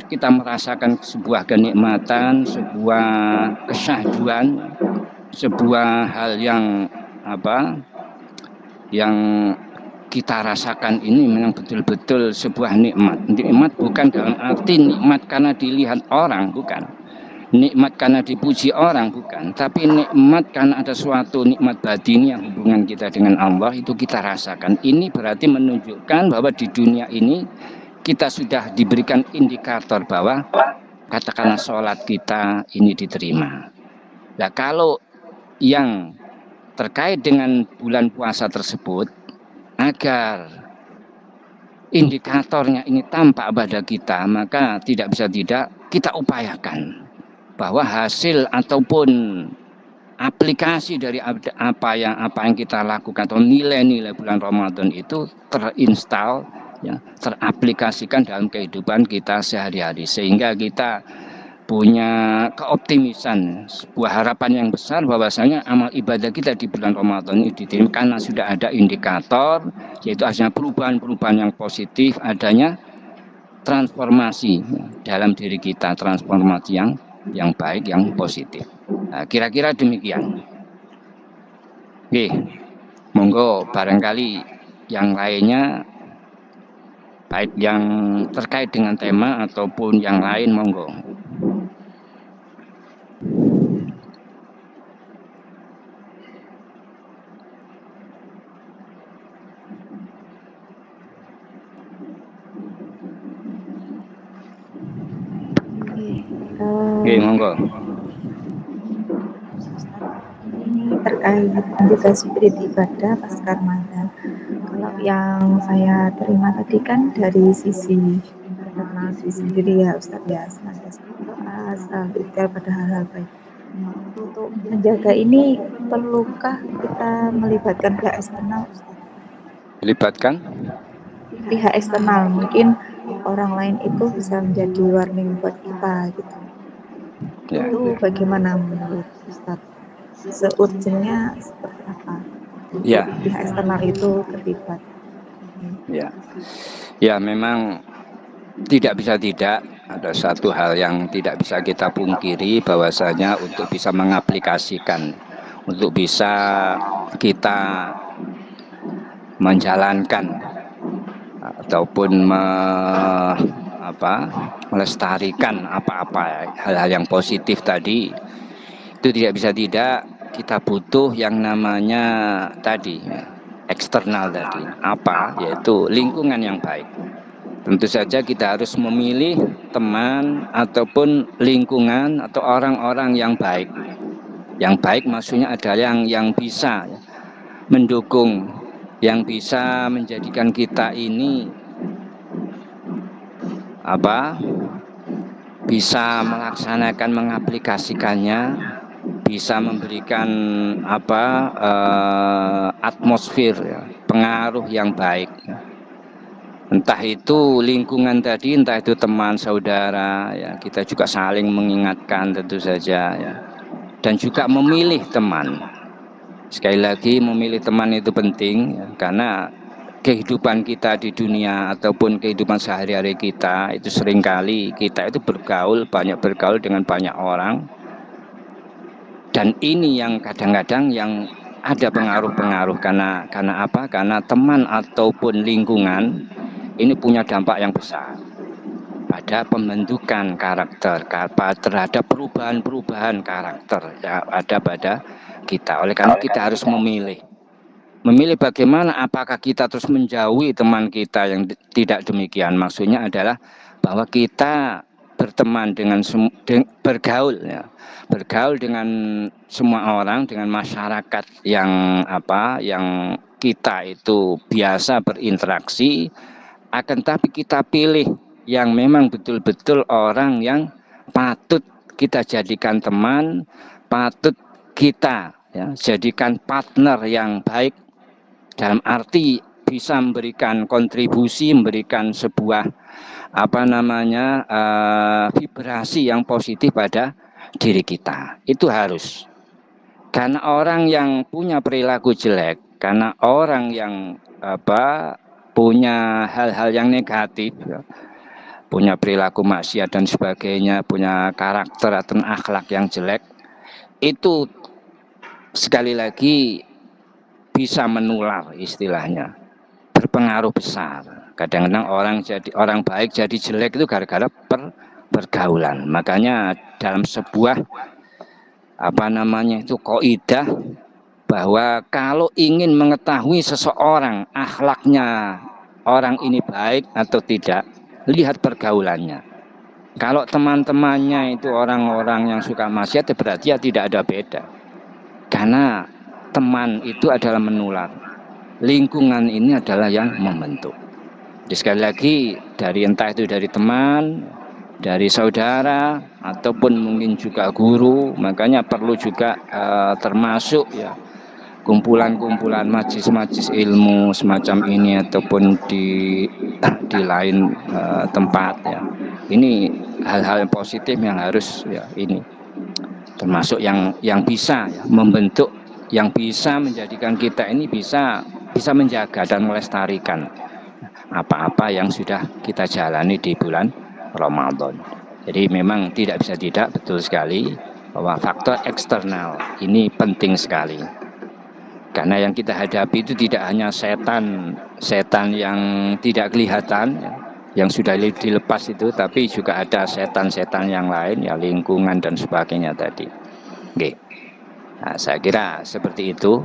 kita merasakan sebuah kenikmatan, sebuah kesyahduan, sebuah hal yang yang kita rasakan ini memang betul-betul sebuah nikmat. Nikmat bukan dalam arti nikmat karena dilihat orang, bukan. Nikmat karena dipuji orang, bukan. Tapi nikmat karena ada suatu nikmat batin yang hubungan kita dengan Allah itu kita rasakan. Ini berarti menunjukkan bahwa di dunia ini kita sudah diberikan indikator bahwa katakanlah sholat kita ini diterima. Nah, kalau yang terkait dengan bulan puasa tersebut, agar indikatornya ini tampak pada kita, maka tidak bisa tidak kita upayakan bahwa hasil ataupun aplikasi dari apa yang kita lakukan atau nilai-nilai bulan Ramadan itu terinstal, teraplikasikan dalam kehidupan kita sehari-hari, sehingga kita punya keoptimisan, sebuah harapan yang besar bahwasanya amal ibadah kita di bulan Ramadan ini diterima karena sudah ada indikator, yaitu adanya perubahan-perubahan yang positif, adanya transformasi dalam diri kita, transformasi yang baik, yang positif. Nah, kira-kira demikian. Oke, monggo barangkali yang lainnya, baik yang terkait dengan tema ataupun yang lain, monggo. Oke, monggo. Ini terkait juga spirit ibadah pasca Ramadan. Kalau yang saya terima tadi kan dari sisi internal diri sendiri ya Ustadz ya, senantiasa berdoa, selalu ikhtiar pada hal-hal baik. Untuk menjaga ini perlukah kita melibatkan pihak eksternal Ustadz? Libatkan Pihak eksternal mungkin orang lain itu bisa menjadi warning buat kita gitu. ya. Itu bagaimana menurut Ustadz? Se-urgentnya seperti apa? Ya. Pihak eksternal itu terlibat. Ya. Ya, memang tidak bisa tidak ada satu hal yang tidak bisa kita pungkiri, bahwasanya untuk bisa mengaplikasikan, untuk bisa kita menjalankan ataupun melestarikan apa-apa hal-hal yang positif tadi, itu tidak bisa tidak kita butuh yang namanya tadi eksternal tadi, yaitu lingkungan yang baik. Tentu saja kita harus memilih teman ataupun lingkungan atau orang-orang yang baik. Yang baik maksudnya adalah yang bisa mendukung, yang bisa menjadikan kita ini bisa melaksanakan, mengaplikasikannya, bisa memberikan atmosfer, pengaruh yang baik. Entah itu lingkungan tadi, entah itu teman, saudara, ya, kita juga saling mengingatkan tentu saja, ya. Dan juga memilih teman. Sekali lagi, memilih teman itu penting, ya, karena kehidupan kita di dunia ataupun kehidupan sehari-hari kita itu seringkali kita itu banyak bergaul dengan banyak orang, dan ini yang kadang-kadang yang ada pengaruh-pengaruh karena apa? Karena teman ataupun lingkungan ini punya dampak yang besar pada pembentukan karakter, terhadap perubahan-perubahan karakter yang ada pada kita. Oleh karena kita harus memilih bagaimana, apakah kita terus menjauhi teman kita yang tidak demikian. Maksudnya adalah bahwa kita berteman dengan bergaul dengan semua orang, dengan masyarakat yang kita itu biasa berinteraksi, akan tapi kita pilih yang memang betul-betul orang yang patut kita jadikan teman, patut kita jadikan partner yang baik, dalam arti bisa memberikan kontribusi, memberikan sebuah vibrasi yang positif pada diri kita. Itu harus. Karena orang yang punya perilaku jelek, karena orang yang punya hal-hal yang negatif, punya perilaku maksiat dan sebagainya, punya karakter atau akhlak yang jelek, itu sekali lagi bisa menular, istilahnya berpengaruh besar. Kadang-kadang orang baik jadi jelek itu gara-gara pergaulan. Makanya dalam sebuah kaidah, bahwa kalau ingin mengetahui seseorang akhlaknya orang ini baik atau tidak, lihat pergaulannya. Kalau teman-temannya itu orang-orang yang suka maksiat, berarti tidak ada beda. Karena teman itu adalah menular, lingkungan ini adalah yang membentuk. Jadi sekali lagi, entah itu dari teman, dari saudara, ataupun mungkin juga guru, makanya perlu juga termasuk kumpulan-kumpulan majlis-majlis ilmu semacam ini ataupun di lain tempat, ya. Ini hal-hal yang positif yang harus ini termasuk yang bisa membentuk, yang bisa menjadikan kita ini bisa menjaga dan melestarikan apa-apa yang sudah kita jalani di bulan Ramadan. Jadi memang tidak bisa tidak, betul sekali bahwa faktor eksternal ini penting sekali. Karena yang kita hadapi itu tidak hanya setan yang tidak kelihatan, yang sudah dilepas itu, tapi juga ada setan-setan yang lain, lingkungan dan sebagainya tadi. Oke. Nah, saya kira seperti itu.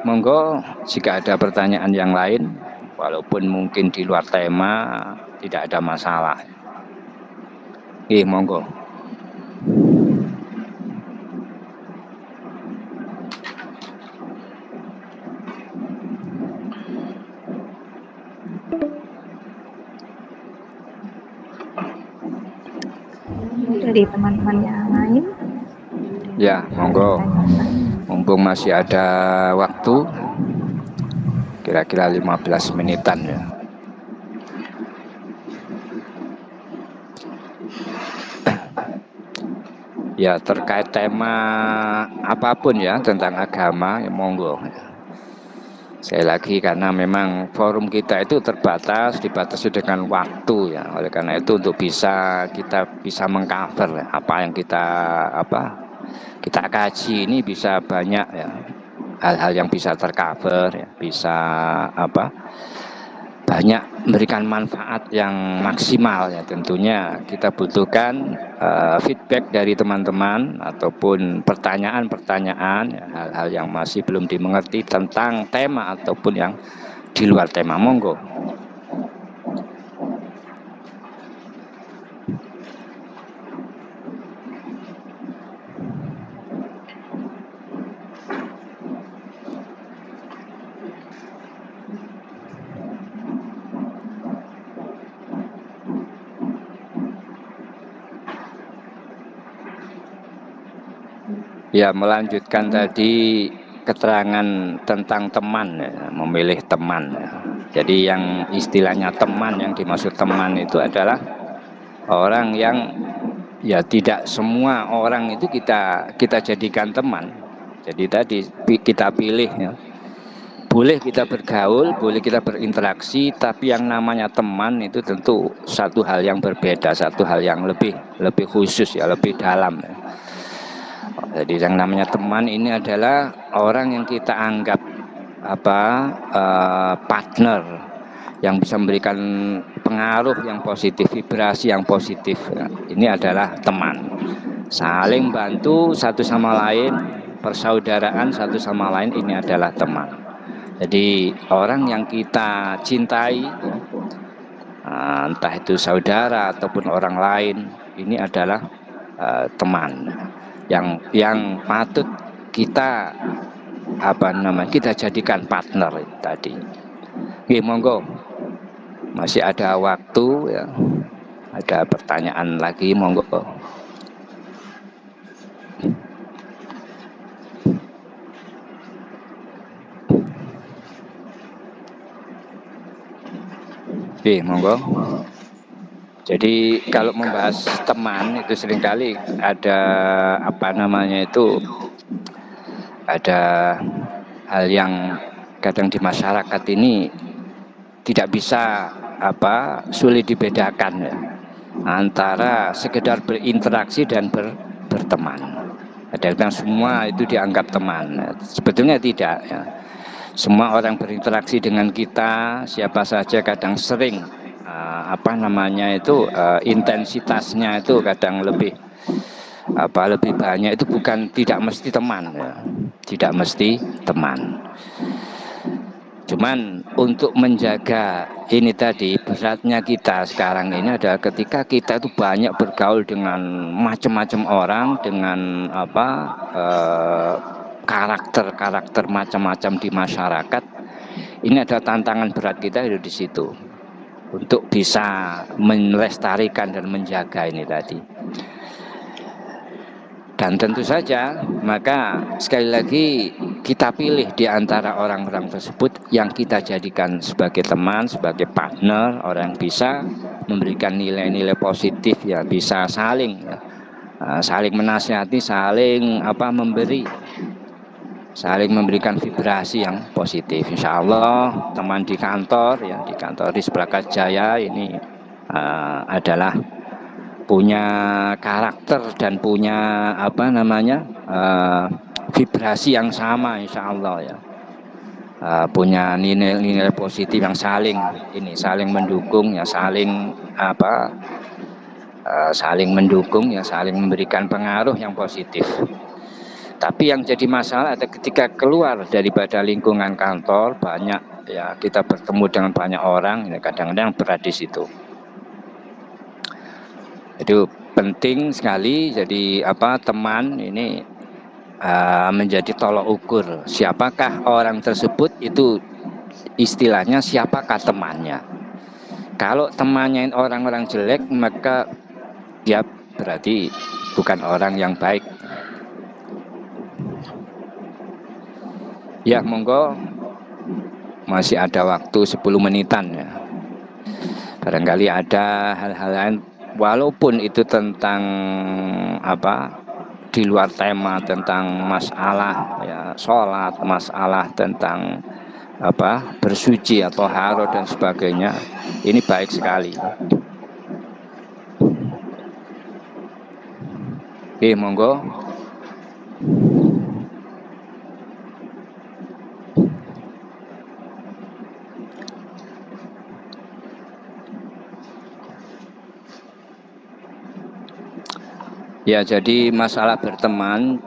Monggo jika ada pertanyaan yang lain, walaupun mungkin di luar tema, tidak ada masalah. Monggo. Dari teman-teman yang lain. Ya, monggo. Mumpung masih ada waktu, kira-kira 15 menitan ya. Ya, terkait tema apapun ya tentang agama, ya monggo. Sekali lagi karena memang forum kita itu terbatas, dibatasi dengan waktu ya. Oleh karena itu untuk kita bisa mengcover apa yang kita kaji ini bisa banyak ya. Hal-hal yang bisa tercover ya, bisa banyak memberikan manfaat yang maksimal ya. Tentunya kita butuhkan feedback dari teman-teman ataupun pertanyaan-pertanyaan ya, hal-hal yang masih belum dimengerti tentang tema ataupun yang di luar tema. Monggo. Ya, melanjutkan tadi keterangan tentang teman ya, memilih teman ya. Jadi yang istilahnya teman, yang dimaksud teman itu adalah orang yang ya tidak semua orang itu kita jadikan teman. Jadi tadi kita pilih ya. Boleh kita bergaul, boleh kita berinteraksi, tapi yang namanya teman itu tentu satu hal yang berbeda, satu hal yang lebih khusus ya, lebih dalam ya. Jadi yang namanya teman ini adalah orang yang kita anggap partner yang bisa memberikan pengaruh yang positif, vibrasi yang positif. Ini adalah teman. Saling bantu satu sama lain, persaudaraan satu sama lain, ini adalah teman. Jadi orang yang kita cintai, entah itu saudara ataupun orang lain, ini adalah teman yang patut kita kita jadikan partner tadi. Oke, monggo. Masih ada waktu ya. Ada pertanyaan lagi, monggo. Oke, monggo. Jadi kalau membahas teman itu seringkali ada ada hal yang kadang di masyarakat ini tidak bisa sulit dibedakan ya, antara sekedar berinteraksi dan berteman. Kadang-kadang semua itu dianggap teman. Sebetulnya tidak ya. Semua orang berinteraksi dengan kita, siapa saja kadang sering intensitasnya itu kadang lebih banyak, itu bukan tidak mesti teman ya. Tidak mesti teman. Cuman untuk menjaga ini tadi, beratnya kita sekarang ini adalah ketika kita itu banyak bergaul dengan macam-macam orang, dengan karakter macam-macam di masyarakat. Ini ada tantangan berat kita itu di situ untuk bisa melestarikan dan menjaga ini tadi. Dan tentu saja, maka sekali lagi kita pilih di antara orang-orang tersebut yang kita jadikan sebagai teman, sebagai partner, orang yang bisa memberikan nilai-nilai positif ya, bisa saling menasihati, saling saling memberikan vibrasi yang positif. Insya Allah teman di kantor ya, di kantor Rizk Prakat Jaya ini adalah punya karakter dan punya vibrasi yang sama, insya Allah ya. Punya nilai-nilai positif yang saling mendukung ya, saling mendukung ya, saling memberikan pengaruh yang positif. Tapi yang jadi masalah ada ketika keluar daripada lingkungan kantor, banyak ya, kita bertemu dengan banyak orang ya, kadang-kadang berat di situ. Itu penting sekali. Jadi teman ini menjadi tolok ukur siapakah orang tersebut, itu istilahnya siapakah temannya. Kalau temannya orang-orang jelek, maka dia berarti bukan orang yang baik. Ya, monggo, masih ada waktu 10 menitan ya. Barangkali ada hal-hal lain, walaupun itu tentang di luar tema, tentang masalah ya sholat, masalah tentang bersuci atau haro dan sebagainya. Ini baik sekali. Monggo. Ya, jadi masalah berteman,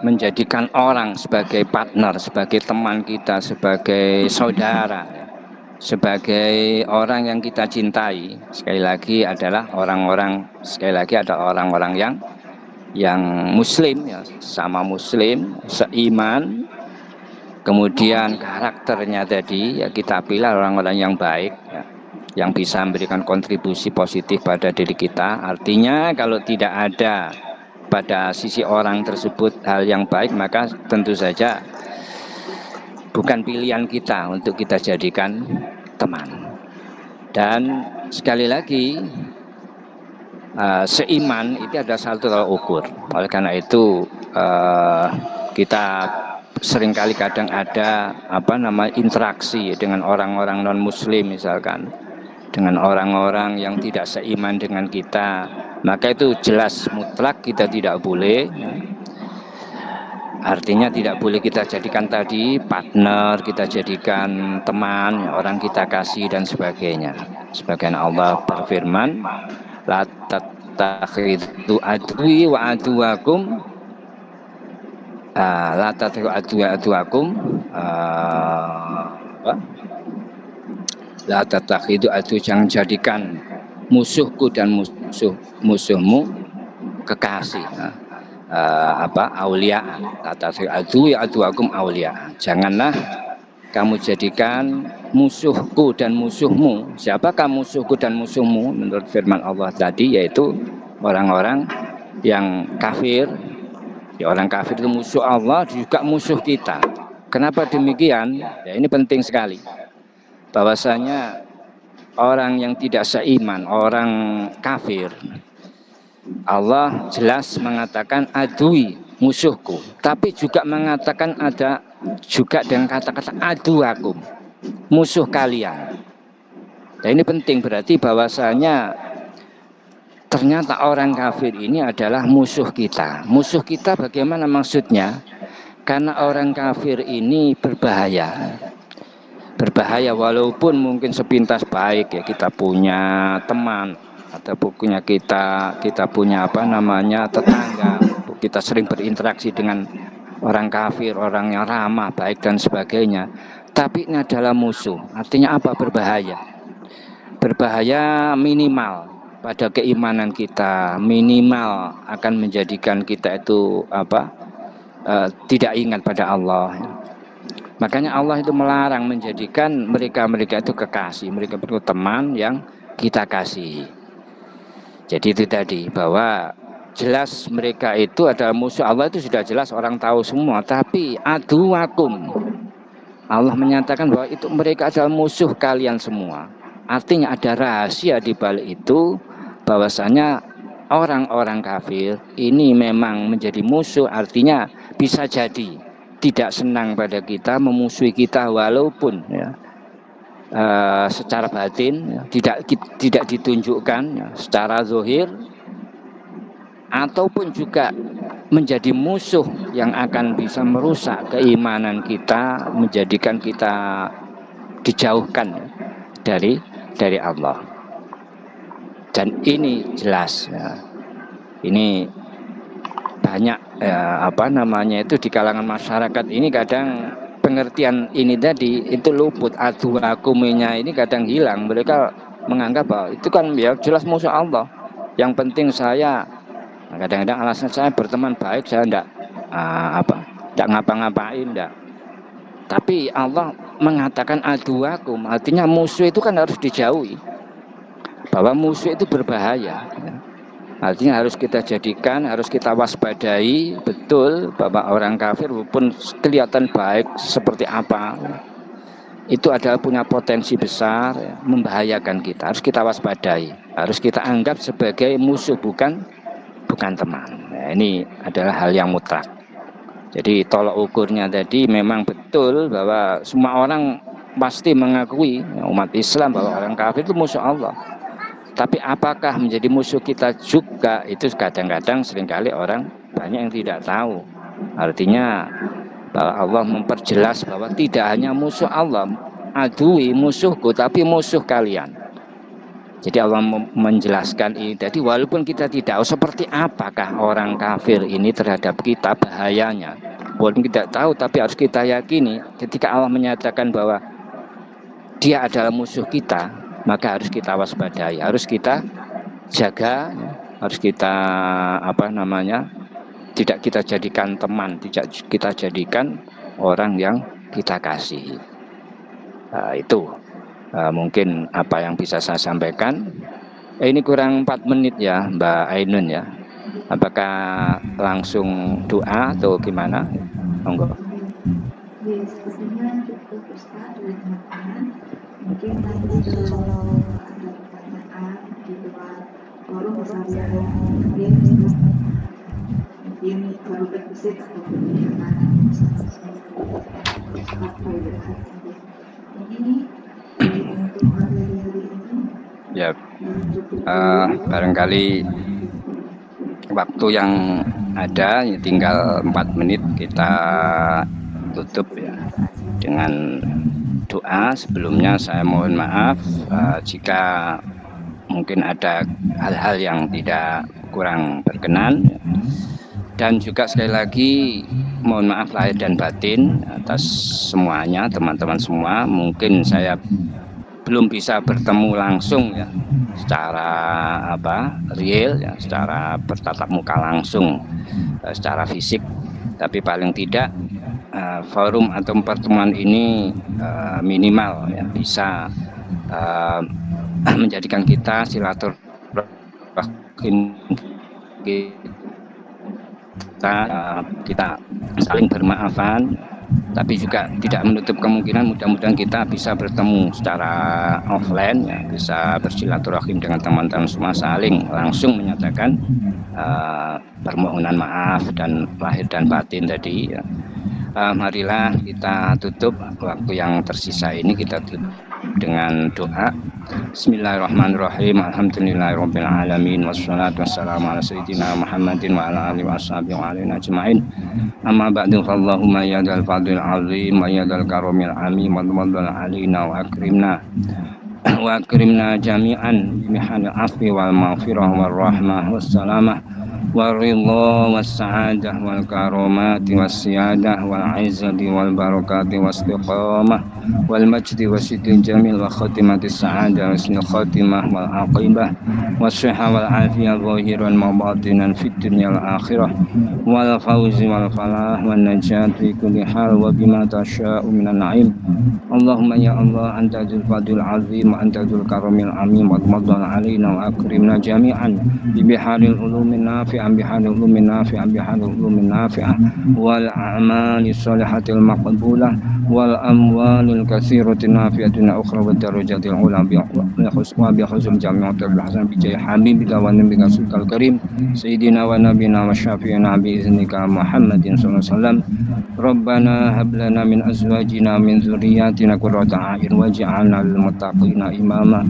menjadikan orang sebagai partner, sebagai teman kita, sebagai saudara, sebagai orang yang kita cintai. Sekali lagi adalah orang-orang yang muslim ya, sama muslim, seiman. Kemudian karakternya tadi ya kita pilih orang-orang yang baik ya, yang bisa memberikan kontribusi positif pada diri kita. Artinya kalau tidak ada pada sisi orang tersebut hal yang baik, maka tentu saja bukan pilihan kita untuk kita jadikan teman. Dan sekali lagi, seiman itu ada satu tolak ukur. Oleh karena itu kita seringkali kadang ada interaksi dengan orang-orang non muslim, misalkan dengan orang-orang yang tidak seiman dengan kita, maka itu jelas mutlak kita tidak boleh. Artinya tidak boleh kita jadikan tadi partner, kita jadikan teman, orang kita kasih dan sebagainya. Sebagaimana Allah berfirman, la tattakhidhu adwi wa aduwakum, la tattakhidhu adwi wa aduwakum, la tattakhidhu adwi, jangan jadikan musuhku dan musuhmu kekasih. Aulia, aduakum aulia. Janganlah kamu jadikan musuhku dan musuhmu. Siapakah musuhku dan musuhmu? Menurut firman Allah tadi, yaitu orang-orang yang kafir. Ya, orang kafir itu musuh Allah, juga musuh kita. Kenapa demikian? Ya, ini penting sekali. Bahwasanya orang yang tidak seiman, orang kafir, Allah jelas mengatakan adui, musuhku, tapi juga mengatakan ada juga dengan kata-kata aduakum, musuh kalian. Dan ini penting, berarti bahwasanya ternyata orang kafir ini adalah musuh kita. Musuh kita bagaimana maksudnya? Karena orang kafir ini berbahaya. Berbahaya walaupun mungkin sepintas baik ya, kita punya teman atau punya kita punya tetangga, kita sering berinteraksi dengan orang kafir, orang yang ramah, baik dan sebagainya, tapi ini adalah musuh. Artinya apa? Berbahaya. Berbahaya minimal pada keimanan kita, minimal akan menjadikan kita itu tidak ingat pada Allah. Makanya Allah itu melarang menjadikan mereka itu kekasih, mereka itu teman yang kita kasih. Jadi itu tadi, bahwa jelas mereka itu adalah musuh Allah, itu sudah jelas, orang tahu semua. Tapi aduwakum, Allah menyatakan bahwa itu mereka adalah musuh kalian semua. Artinya ada rahasia di balik itu, bahwasanya orang-orang kafir ini memang menjadi musuh. Artinya bisa jadi tidak senang pada kita, memusuhi kita, walaupun ya, secara batin tidak ditunjukkan ya, secara zahir, ataupun juga menjadi musuh yang akan bisa merusak keimanan kita, menjadikan kita dijauhkan ya, dari Allah. Dan ini jelas ya, ini banyak itu di kalangan masyarakat ini kadang pengertian ini tadi itu luput, aduakuminya ini kadang hilang. Mereka menganggap bahwa itu kan ya jelas musuh Allah. Yang penting saya, kadang-kadang alasan saya berteman baik, saya enggak ngapa-ngapain, enggak. Tapi Allah mengatakan aduakum, artinya musuh itu kan harus dijauhi. Bahwa musuh itu berbahaya. Artinya harus kita jadikan, harus kita waspadai betul bahwa orang kafir walaupun kelihatan baik seperti apa, itu adalah punya potensi besar, membahayakan kita. Harus kita waspadai, harus kita anggap sebagai musuh, bukan teman. Nah, ini adalah hal yang mutlak. Jadi tolak ukurnya tadi memang betul bahwa semua orang pasti mengakui, umat Islam, bahwa orang kafir itu musuh Allah. Tapi apakah menjadi musuh kita juga, itu kadang-kadang seringkali orang banyak yang tidak tahu. Artinya bahwa Allah memperjelas bahwa tidak hanya musuh Allah, adui musuhku, tapi musuh kalian. Jadi Allah menjelaskan ini. Jadi walaupun kita tidak tahu seperti apakah orang kafir ini terhadap kita bahayanya, walaupun tidak tahu, tapi harus kita yakini ketika Allah menyatakan bahwa dia adalah musuh kita, maka harus kita waspadai, harus kita jaga, harus kita tidak kita jadikan teman, tidak kita jadikan orang yang kita kasihi. Itu mungkin apa yang bisa saya sampaikan. Ini kurang 4 menit ya Mbak Ainun ya. Apakah langsung doa atau gimana? Monggo. Diskusinya cukup Ustaz dengan teman-teman. Mungkin nanti kalau ada pertanyaan di luar forum misalnya mungkin baru bervisit atau bagaimana ini untuk hari-hari ini ya, barangkali waktu yang ada tinggal 4 menit, kita tutup ya dengan doa. Sebelumnya saya mohon maaf jika mungkin ada hal-hal yang tidak kurang berkenan, dan juga sekali lagi mohon maaf lahir dan batin atas semuanya, teman-teman semua. Mungkin saya belum bisa bertemu langsung ya, secara real ya, secara bertatap muka langsung, secara fisik, tapi paling tidak forum atau pertemuan ini minimal ya bisa menjadikan kita silaturahim, kita saling bermaafan, tapi juga tidak menutup kemungkinan mudah-mudahan kita bisa bertemu secara offline ya, bisa bersilaturahim dengan teman-teman semua, saling langsung menyatakan permohonan maaf dan lahir dan batin tadi ya. Marilah kita tutup waktu yang tersisa ini, kita tutup dengan doa. Bismillahirrahmanirrahim. Alhamdulillahirabbil alamin, wassalatu wassalamu ala sayyidina Muhammadin wa ala alihi washabihi wa alina ajmain. Amma ba'du, fallahumma ya dzal fadlil azim wa ya dzal karamil amim wa tafaddal alaina wa akrimna jami'an bi mihanil afwi wal maghfirah war rahmah was salamah waridha wassa'adah wal karamati wassiyadah wal izzati wal barakati wastiqamah wal majdi wasidil jamil wa khatimatis sa'adah wasnil khatimah wal aqibah wassihah wal afiyah zahiran mabatinan fid dunya wal akhirah wal fawzi wal falah wan najat fi kulli hal wa bima tasya'u minan na'im. Allahumma ya Allah, anta dzul fadil azim wa anta dzul karamil amim wa tafaddal alaina wa akrimna jami'an bi biharil ulumin nafi'an biharil ulumin nafi'an biharil ulumin nafi'ah wal a'mali shalihatil maqbulah wal amwalil katsiratin nafi'atin ukhra wa darajatil ula bi husnul jami'atil hasan bi jahi habibika wa nabiyika sultal karim sayyidina wa nabiyina wa syafi'ina bi iznika Muhammadin sallallahu alaihi wasallam. Rabbana hab lana min azwajina min dzurriyyatina qurrata a'yun waj'alna lil muttaqina imama.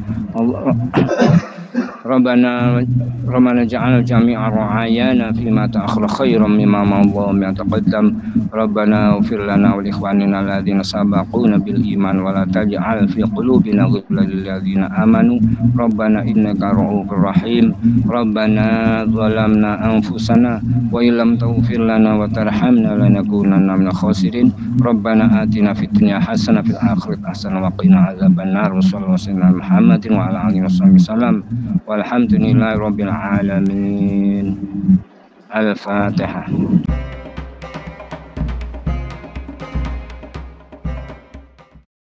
Rabbana ja'al jami'a ra'ayana fima ta'akhir khairan mimma ma'allahu ma taqaddam. Rabbana ighfir lana wa li ikhwanina alladhina sabaquna bil iman wa la taj'al fi qulubina ghillan lil ladzina amanu. Rabbana innaka ra'ufur rahim. Rabbana zalamna anfusana wa illam taghfir lana wa tarhamna lanakunanna minal khasirin. Rabbana atina fid dunya hasanah fil akhirati hasanah wa qina adzabannar. Sallallahu alaihi wa sallam Muhammadin wa ala alihi wasallam. Walhamdulillahirabbil alamin. Al-Fatihah.